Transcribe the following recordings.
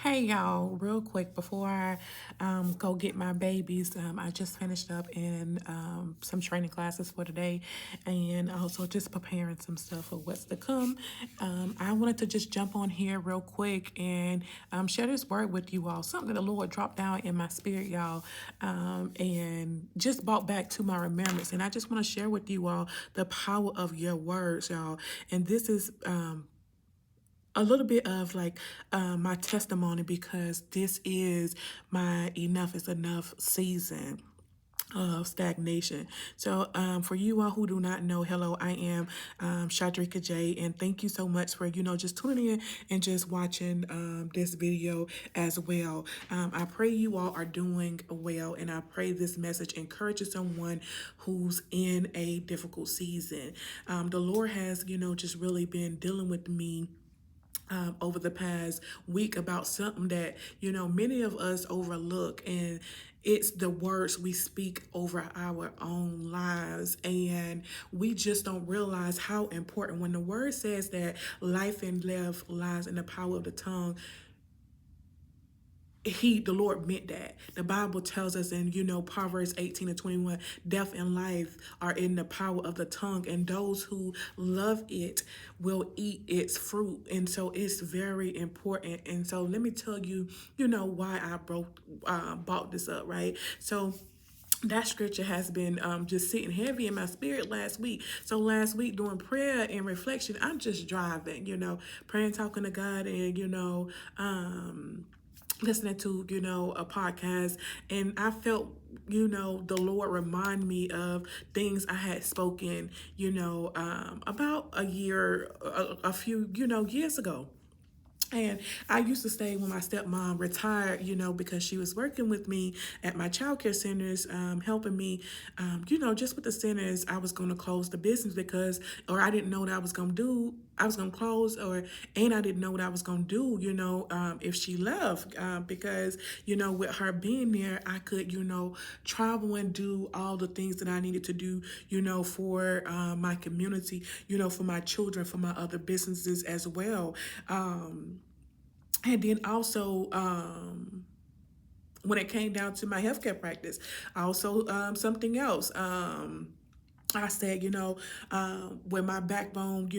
Hey y'all, real quick before I go get my babies, I just finished up in some training classes for today and also just preparing some stuff for what's to come. I wanted to just jump on here real quick and share this word with you all. Something that the Lord dropped down in my spirit, y'all, and just brought back to my remembrance. And I just want to share with you all the power of your words, y'all. And this is a little bit of like my testimony because this is my enough is enough season of stagnation. So for you all who do not know, hello, I am Shadrika J, and thank you so much for just tuning in and just watching this video as well. I pray you all are doing well, and I pray this message encourages someone who's in a difficult season. The Lord has just really been dealing with me over the past week about something that many of us overlook, and it's the words we speak over our own lives. And we just don't realize how important, when the word says that life and death lies in the power of the tongue, the Lord meant that. The Bible tells us in Proverbs 18:21, death and life are in the power of the tongue, and those who love it will eat its fruit. And so it's very important. And so let me tell you why I brought this up, right? So that scripture has been just sitting heavy in my spirit last week. So last week during prayer and reflection, I'm just driving, praying, talking to God, and listening to a podcast, and I felt the Lord remind me of things I had spoken about a few years ago. And I used to stay when my stepmom retired, because she was working with me at my childcare centers, helping me, just with the centers. I was going to close the business or I didn't know what I was going to do. I was going to close, and I didn't know what I was going to do, if she left, because, with her being there, I could, travel and do all the things that I needed to do, for my community, for my children, for my other businesses as well. And then also, when it came down to my healthcare practice, also something else. I said, with my backbone,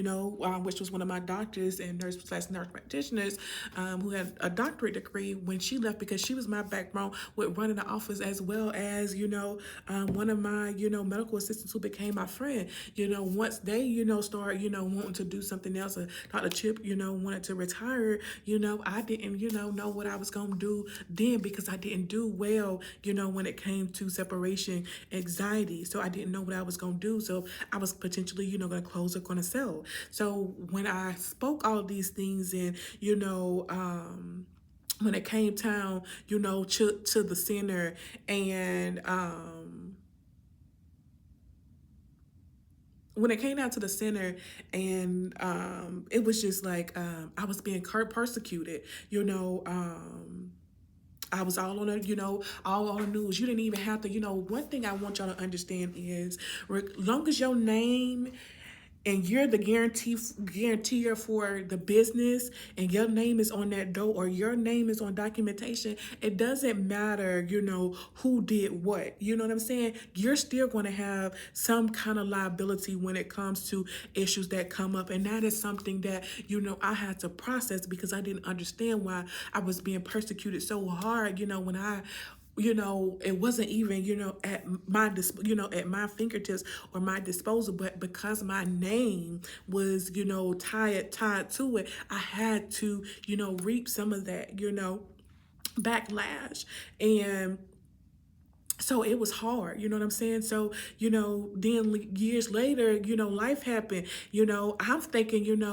which was one of my doctors and nurse practitioners, who had a doctorate degree, when she left, because she was my backbone with running the office, as well as, one of my, medical assistants who became my friend. Once they, started, wanting to do something else, Dr. Chip, wanted to retire, I didn't, know what I was going to do then, because I didn't do well, when it came to separation anxiety. So I didn't know what I was going to do. So I was potentially, going to close or going to sell. So when I spoke all of these things, and, when it came time, to the center, and, when it came down to the center, and it was just like I was being persecuted, I was all on the, all on the news. You didn't even have to, one thing I want y'all to understand is, long as your name and you're the guaranteer for the business, and your name is on that door, or your name is on documentation, it doesn't matter, who did what. You know what I'm saying? You're still going to have some kind of liability when it comes to issues that come up. And that is something that, I had to process, because I didn't understand why I was being persecuted so hard, when it wasn't even, at my, at my fingertips or my disposal, but because my name was, tied to it, I had to, reap some of that, backlash. And so it was hard, you know what I'm saying? So, then years later, life happened, I'm thinking,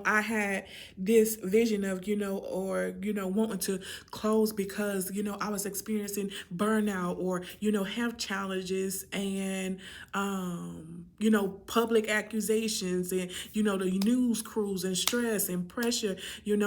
I had this vision of, wanting to close because, I was experiencing burnout, or, health challenges, and, public accusations, and, the news crews, and stress and pressure,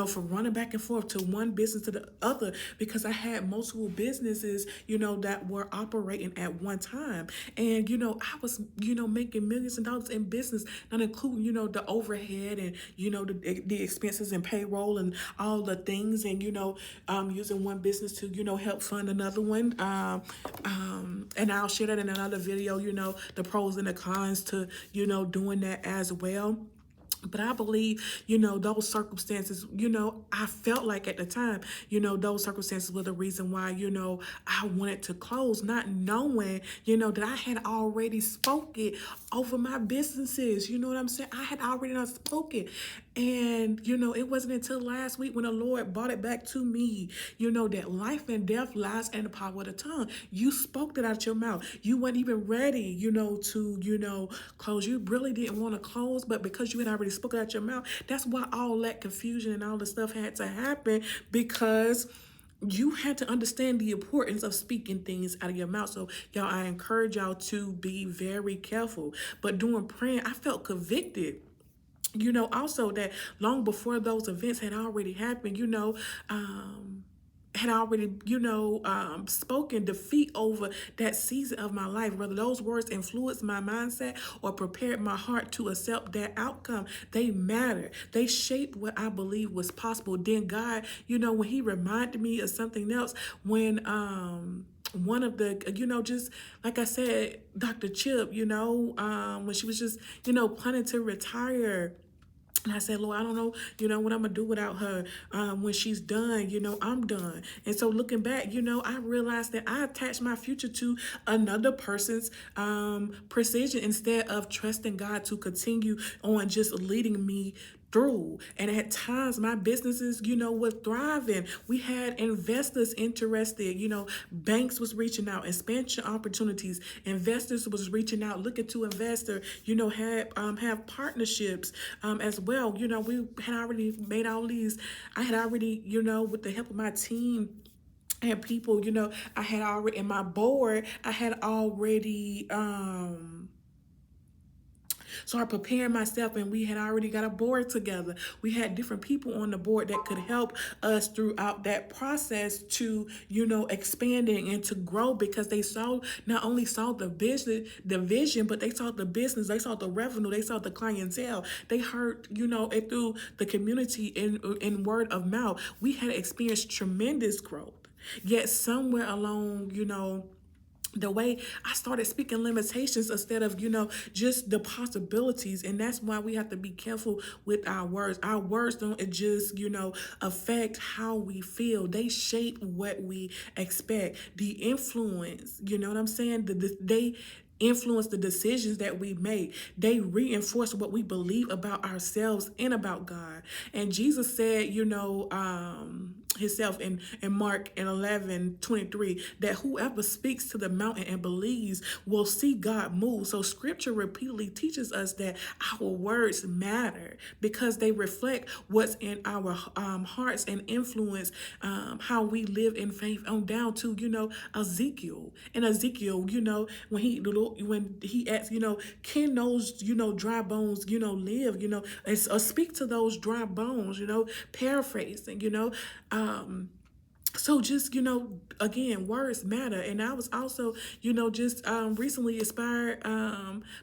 from running back and forth to one business to the other, because I had multiple businesses, businesses, that were operating at one time. And, I was, making millions of dollars in business, not including, the overhead and, the expenses and payroll and all the things. And, using one business to, help fund another one. And I'll share that in another video, the pros and the cons to, doing that as well. But I believe, those circumstances, I felt like at the time, those circumstances were the reason why, I wanted to close, not knowing, that I had already spoken over my businesses. You know what I'm saying? I had already not spoken. And, it wasn't until last week when the Lord brought it back to me, that life and death lies in the power of the tongue. You spoke that out your mouth. You weren't even ready, to, close. You really didn't want to close, but because you had already spoken out your mouth, that's why all that confusion and all the stuff had to happen, because you had to understand the importance of speaking things out of your mouth. So y'all, I encourage y'all to be very careful. But during praying, I felt convicted. Also that long before those events had already happened, had already, spoken defeat over that season of my life, whether those words influenced my mindset or prepared my heart to accept that outcome. They matter. They shaped what I believe was possible. Then God, when he reminded me of something else, when, one of the, just like I said, Dr. Chip, when she was just, planning to retire. And I said, Lord, I don't know, what I'm going to do without her. When she's done, I'm done. And so looking back, I realized that I attached my future to another person's precision instead of trusting God to continue on just leading me through. And at times my businesses, were thriving. We had investors interested, banks was reaching out, expansion opportunities, investors was reaching out, looking to invest or, have partnerships as well. We had already made all these, I had already, with the help of my team and people, I had already, in my board, I had already, started preparing myself, and we had already got a board together. We had different people on the board that could help us throughout that process to, expanding and to grow, because they not only saw the vision, but they saw the business, they saw the revenue, they saw the clientele. They heard, it through the community in word of mouth. We had experienced tremendous growth. Yet somewhere along, the way I started speaking limitations instead of, just the possibilities. And that's why we have to be careful with our words. Our words don't just, affect how we feel. They shape what we expect. The influence, you know what I'm saying? They influence the decisions that we make. They reinforce what we believe about ourselves and about God. And Jesus said, himself in Mark 11:23, that whoever speaks to the mountain and believes will see God move. So scripture repeatedly teaches us that our words matter because they reflect what's in our hearts and influence how we live in faith on down to, Ezekiel. And Ezekiel, when he asked, can those, dry bones, live, and speak to those dry bones, paraphrasing, so just, again, words matter. And I was also, just recently inspired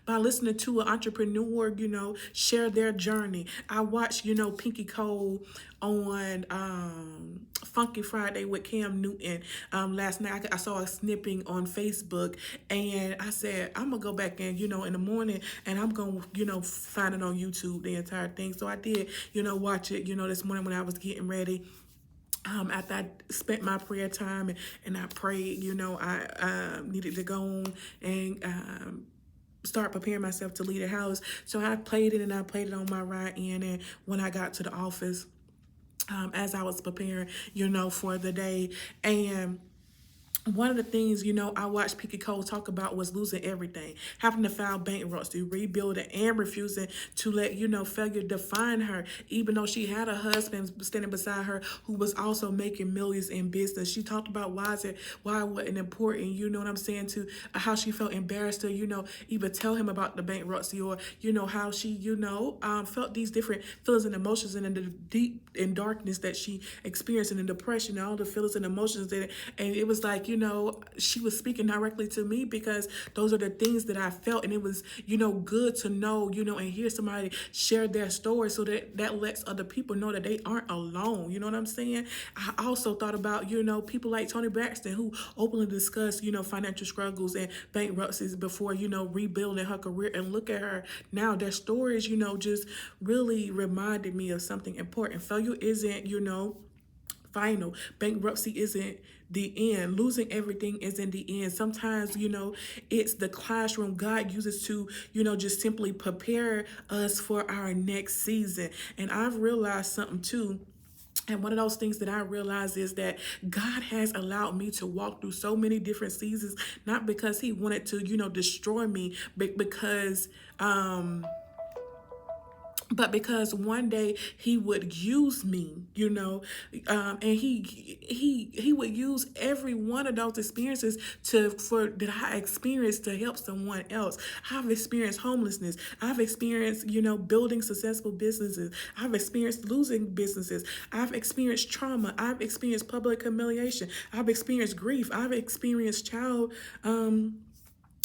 by listening to an entrepreneur, share their journey. I watched, Pinky Cole on Funky Friday with Cam Newton last night. I saw a snipping on Facebook, and I said, I'm going to go back and, in the morning, and I'm going to, find it on YouTube, the entire thing. So I did, watch it, this morning when I was getting ready. After I spent my prayer time and I prayed, I needed to go on and start preparing myself to leave the house. So I played it, and I played it on my ride in. And when I got to the office, as I was preparing, for the day, and one of the things, I watched Pinky Cole talk about was losing everything, having to file bankruptcy, rebuilding, and refusing to let, failure define her, even though she had a husband standing beside her who was also making millions in business. She talked about why it wasn't important, you know what I'm saying, to how she felt embarrassed to, even tell him about the bankruptcy, or, how she, felt these different feelings and emotions, and the deep and darkness that she experienced, and the depression and all the feelings and emotions that, and it was like, she was speaking directly to me, because those are the things that I felt. And it was, good to know, and hear somebody share their story, so that lets other people know that they aren't alone. You know what I'm saying? I also thought about, people like Toni Braxton, who openly discussed, financial struggles and bankruptcies before, rebuilding her career. And look at her now. Their stories, just really reminded me of something important. Failure isn't, final. Bankruptcy isn't the end. Losing everything isn't the end. Sometimes, it's the classroom God uses to, just simply prepare us for our next season. And I've realized something too. And one of those things that I realize is that God has allowed me to walk through so many different seasons, not because he wanted to, destroy me, but because one day he would use me, and he would use every one of those experiences that I experienced to help someone else. I've experienced homelessness. I've experienced, building successful businesses. I've experienced losing businesses. I've experienced trauma. I've experienced public humiliation. I've experienced grief. I've experienced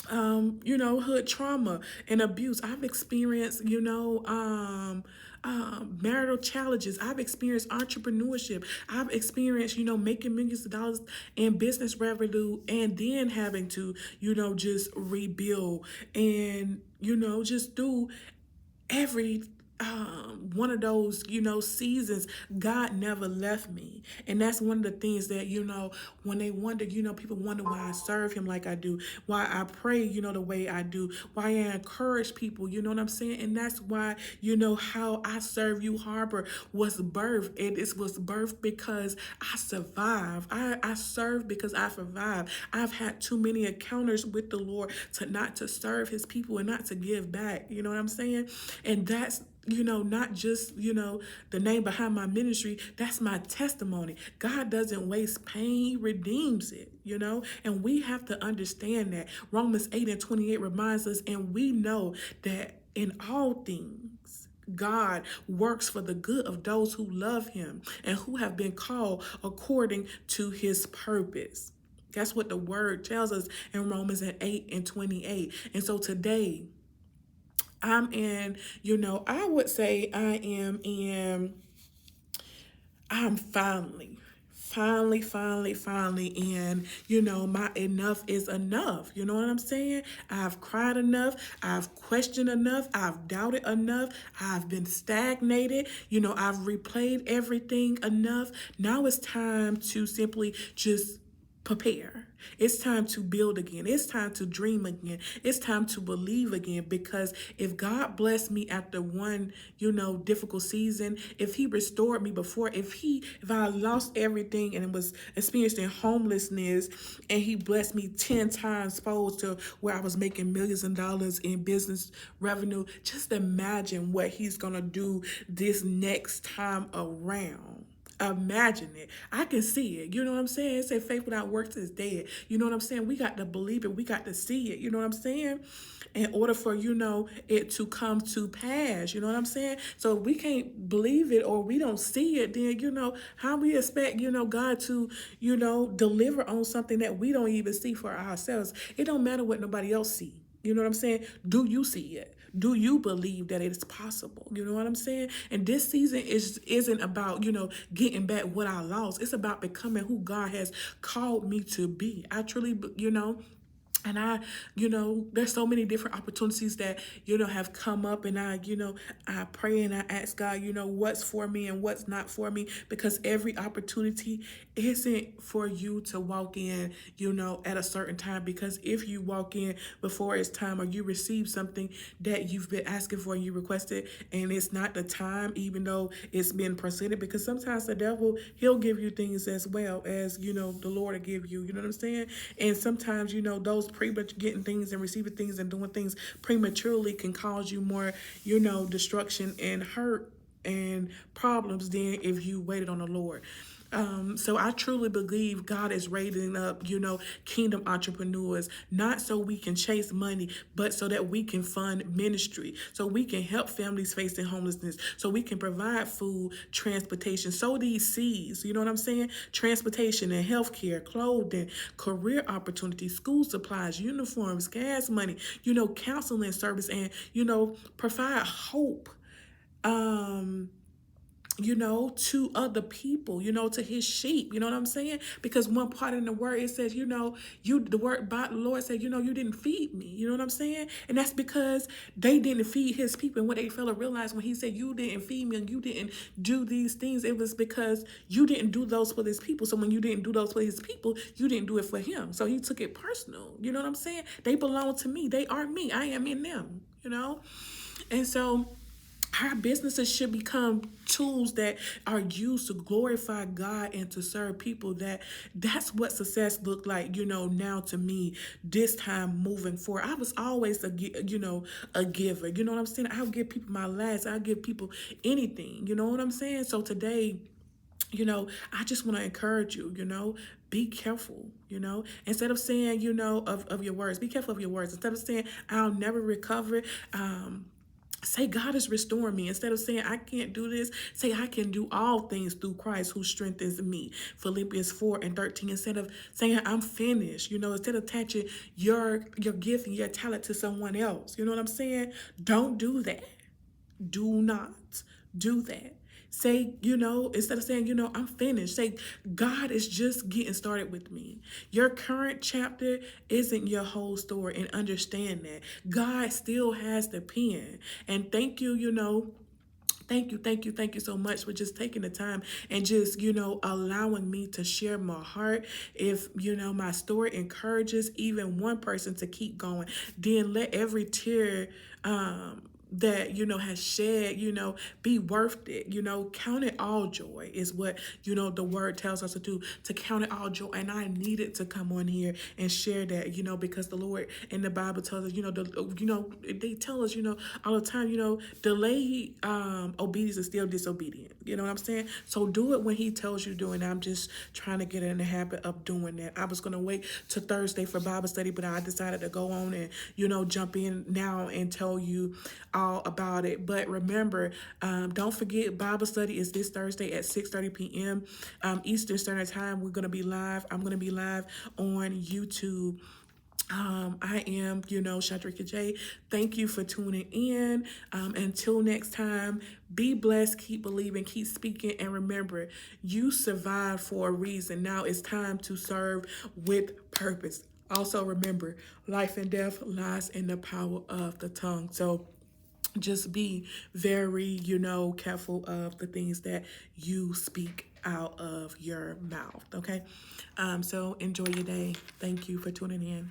hood trauma and abuse. I've experienced, marital challenges. I've experienced entrepreneurship. I've experienced, making millions of dollars in business revenue, and then having to, just rebuild and, just do every one of those, seasons. God never left me. And that's one of the things that, when they wonder, people wonder why I serve him like I do, why I pray, the way I do, why I encourage people, you know what I'm saying? And that's why, how I Serve You Harbor was birthed. It was birthed because I survived. I served because I survived. I've had too many encounters with the Lord not to serve his people and not to give back. You know what I'm saying? And that's, not just, the name behind my ministry. That's my testimony. God doesn't waste pain. He redeems it, and we have to understand that. Romans 8:28 reminds us, and we know that in all things, God works for the good of those who love him and who have been called according to his purpose. That's what the word tells us in Romans 8:28. And so today, I would say I'm finally in, my enough is enough. You know what I'm saying? I've cried enough. I've questioned enough. I've doubted enough. I've been stagnated. I've replayed everything enough. Now it's time to simply just prepare. It's time to build again. It's time to dream again. It's time to believe again, because if God blessed me after one, difficult season, if he restored me before, if I lost everything and was experiencing homelessness, and he blessed me 10 times fold to where I was making millions of dollars in business revenue, just imagine what he's going to do this next time around. Imagine it. I can see it. You know what I'm saying? It said faith without works is dead. You know what I'm saying? We got to believe it. We got to see it. You know what I'm saying? In order for, it to come to pass. You know what I'm saying? So if we can't believe it or we don't see it, then, how we expect, God to, deliver on something that we don't even see for ourselves. It don't matter what nobody else see. You know what I'm saying? Do you see it? Do you believe that it's possible? You know what I'm saying? And this season isn't about, getting back what I lost. It's about becoming who God has called me to be. I truly, and there's so many different opportunities that, have come up, and I pray and I ask God, what's for me and what's not for me, because every opportunity isn't for you to walk in, at a certain time, because if you walk in before it's time, or you receive something that you've been asking for and you requested, and it's not the time, even though it's been presented, because sometimes the devil, he'll give you things as well as, the Lord will give you, you know what I'm saying? And sometimes, those getting things and receiving things and doing things prematurely can cause you more, destruction and hurt and problems than if you waited on the Lord. So I truly believe God is raising up, kingdom entrepreneurs, not so we can chase money, but so that we can fund ministry, so we can help families facing homelessness, so we can provide food, transportation, sow these seeds, you know what I'm saying? Transportation and healthcare, clothing, career opportunities, school supplies, uniforms, gas money, counseling service, and, provide hope. To other people, to his sheep, you know what I'm saying? Because one part in the word, it says, the word by the Lord said, you didn't feed me, you know what I'm saying? And that's because they didn't feed his people. And what they failed to realize when he said, you didn't feed me and you didn't do these things, it was because you didn't do those for his people. So when you didn't do those for his people, you didn't do it for him. So he took it personal, you know what I'm saying? They belong to me. They are me. I am in them, And so our businesses should become tools that are used to glorify God and to serve people. That's what success looked like, now to me, this time moving forward. I was always a giver. You know what I'm saying? I'll give people my last. I'll give people anything. You know what I'm saying? So today, I just want to encourage you, be careful, instead of saying, of your words, be careful of your words. Instead of saying, I'll never recover, say God is restoring me. Instead of saying I can't do this, say I can do all things through Christ who strengthens me. Philippians 4:13. Instead of saying I'm finished, instead of attaching your gift and your talent to someone else. You know what I'm saying? Don't do that. Do not do that. Say, instead of saying, I'm finished, say, God is just getting started with me. Your current chapter isn't your whole story, and understand that. God still has the pen. And thank you, thank you so much for just taking the time and just, allowing me to share my heart. If, my story encourages even one person to keep going, then let every tear, that has shed, be worth it. Count it all joy is what the word tells us to do, to count it all joy. And I needed to come on here and share that, because the Lord in the Bible tells us, they tell us, all the time, delayed obedience is still disobedient. You know what I'm saying? So do it when he tells you to do it. And I'm just trying to get in the habit of doing that. I was going to wait to Thursday for Bible study, but I decided to go on and, jump in now and tell you all about it. But remember, don't forget, Bible study is this Thursday at 6:30 p.m. Eastern Standard Time. We're going to be live. I'm going to be live on YouTube. I am, Shadrika J. Thank you for tuning in. Until next time, be blessed, keep believing, keep speaking, and remember, you survived for a reason. Now it's time to serve with purpose. Also remember, life and death lies in the power of the tongue. So just be very, careful of the things that you speak out of your mouth, okay? So enjoy your day. Thank you for tuning in.